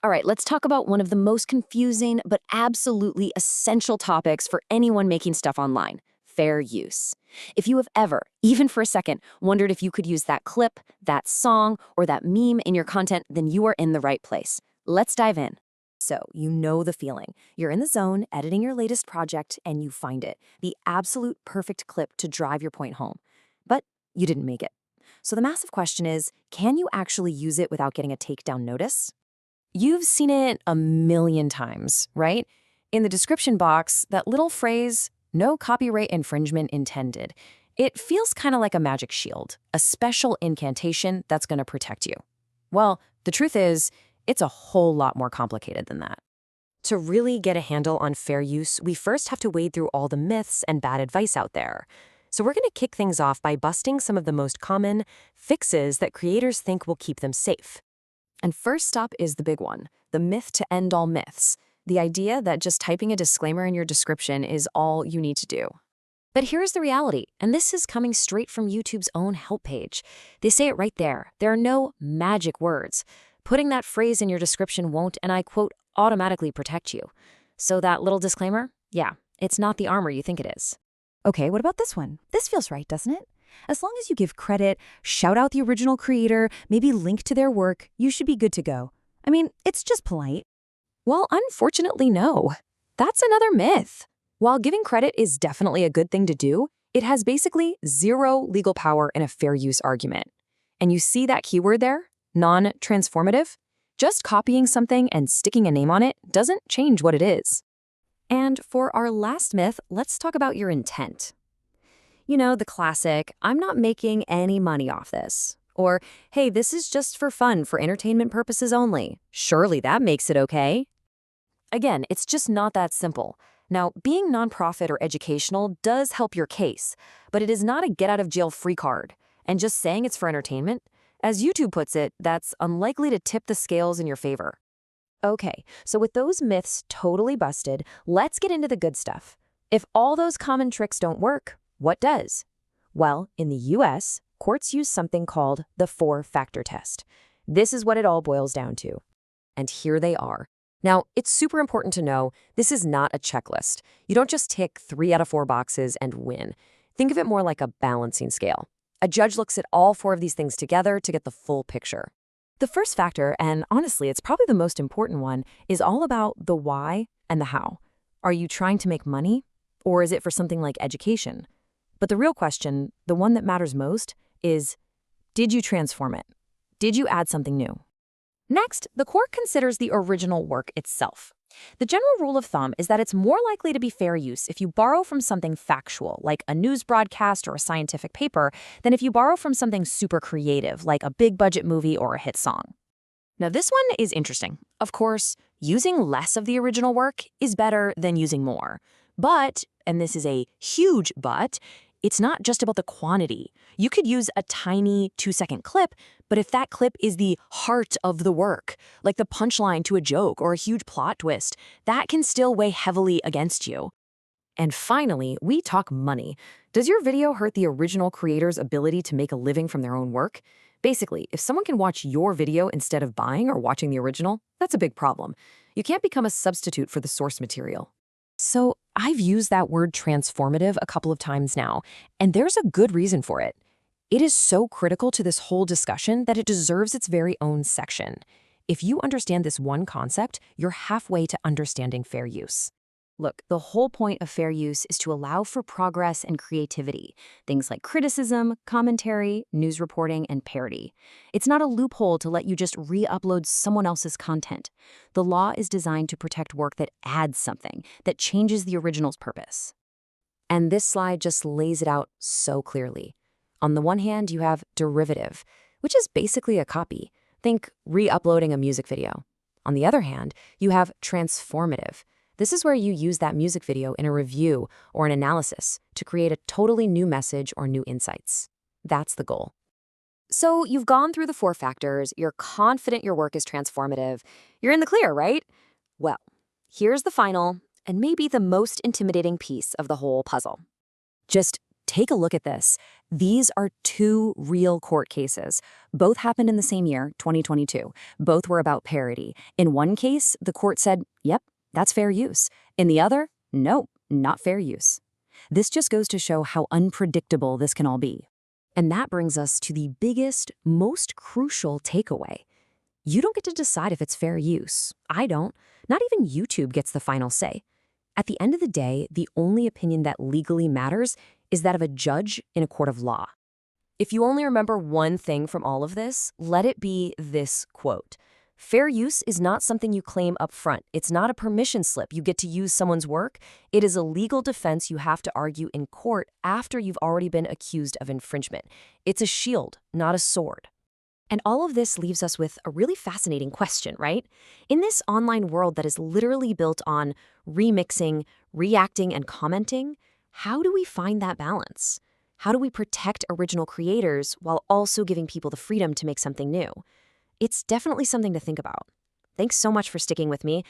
All right, let's talk about one of the most confusing but absolutely essential topics for anyone making stuff online: fair use. If you have ever, even for a second, wondered if you could use that clip, that song, or that meme in your content, then you are in the right place. Let's dive in. So, you know the feeling. You're in the zone, editing your latest project, and you find it, the absolute perfect clip to drive your point home. But you didn't make it. So, the massive question is, can you actually use it without getting a takedown notice? You've seen it a million times, right? In the description box, that little phrase, "no copyright infringement intended." It feels kind of like a magic shield, a special incantation that's going to protect you. Well, the truth is, it's a whole lot more complicated than that. To really get a handle on fair use, we first have to wade through all the myths and bad advice out there. So we're going to kick things off by busting some of the most common fixes that creators think will keep them safe. And first stop is the big one, the myth to end all myths, the idea that just typing a disclaimer in your description is all you need to do. But here's the reality, and this is coming straight from YouTube's own help page. They say it right there. There are no magic words. Putting that phrase in your description won't, and I quote, automatically protect you. So that little disclaimer, yeah, it's not the armor you think it is. Okay, what about this one? This feels right, doesn't it? As long as you give credit, shout out the original creator, maybe link to their work, you should be good to go. I mean, it's just polite. Well, unfortunately, no. That's another myth. While giving credit is definitely a good thing to do, it has basically zero legal power in a fair use argument. And you see that keyword there? Non-transformative? Just copying something and sticking a name on it doesn't change what it is. And for our last myth, let's talk about your intent. You know, the classic, "I'm not making any money off this." Or, "Hey, this is just for fun, for entertainment purposes only. Surely that makes it okay." Again, it's just not that simple. Now, being nonprofit or educational does help your case, but it is not a get-out-of-jail-free card. And just saying it's for entertainment, as YouTube puts it, that's unlikely to tip the scales in your favor. Okay, so with those myths totally busted, let's get into the good stuff. If all those common tricks don't work, what does? Well, in the US, courts use something called the four-factor test. This is what it all boils down to. And here they are. Now, it's super important to know this is not a checklist. You don't just tick 3 out of 4 boxes and win. Think of it more like a balancing scale. A judge looks at all 4 of these things together to get the full picture. The first factor, and honestly, it's probably the most important one, is all about the why and the how. Are you trying to make money? Or is it for something like education? But the real question, the one that matters most, is, did you transform it? Did you add something new? Next, the court considers the original work itself. The general rule of thumb is that it's more likely to be fair use if you borrow from something factual, like a news broadcast or a scientific paper, than if you borrow from something super creative, like a big-budget movie or a hit song. Now, this one is interesting. Of course, using less of the original work is better than using more. But, and this is a huge but, it's not just about the quantity. You could use a tiny 2-second clip, but if that clip is the heart of the work, like the punchline to a joke or a huge plot twist, that can still weigh heavily against you. And finally, we talk money. Does your video hurt the original creator's ability to make a living from their own work? Basically, if someone can watch your video instead of buying or watching the original, that's a big problem. You can't become a substitute for the source material. So I've used that word transformative a couple of times now, and there's a good reason for it. It is so critical to this whole discussion that it deserves its very own section. If you understand this one concept, you're halfway to understanding fair use. Look, the whole point of fair use is to allow for progress and creativity, things like criticism, commentary, news reporting, and parody. It's not a loophole to let you just re-upload someone else's content. The law is designed to protect work that adds something, that changes the original's purpose. And this slide just lays it out so clearly. On the one hand, you have derivative, which is basically a copy. Think re-uploading a music video. On the other hand, you have transformative. This is where you use that music video in a review or an analysis to create a totally new message or new insights. That's the goal. So you've gone through the 4 factors, you're confident your work is transformative, you're in the clear, right? Well, here's the final, and maybe the most intimidating piece of the whole puzzle. Just Take a look at this. These are two real court cases. Both happened in the same year, 2022. Both were about parody. In one case, the court said, yep, that's fair use. In the other, no, not fair use. This just goes to show how unpredictable this can all be. And that brings us to the biggest, most crucial takeaway. You don't get to decide if it's fair use. I don't. Not even YouTube gets the final say. At the end of the day, the only opinion that legally matters is that of a judge in a court of law. If you only remember one thing from all of this, let it be this quote. Fair use is not something you claim up front. It's not a permission slip you get to use someone's work. It is a legal defense you have to argue in court after you've already been accused of infringement. It's a shield, not a sword. And all of this leaves us with a really fascinating question, right? In this online world that is literally built on remixing, reacting, and commenting, how do we find that balance? How do we protect original creators while also giving people the freedom to make something new? It's definitely something to think about. Thanks so much for sticking with me.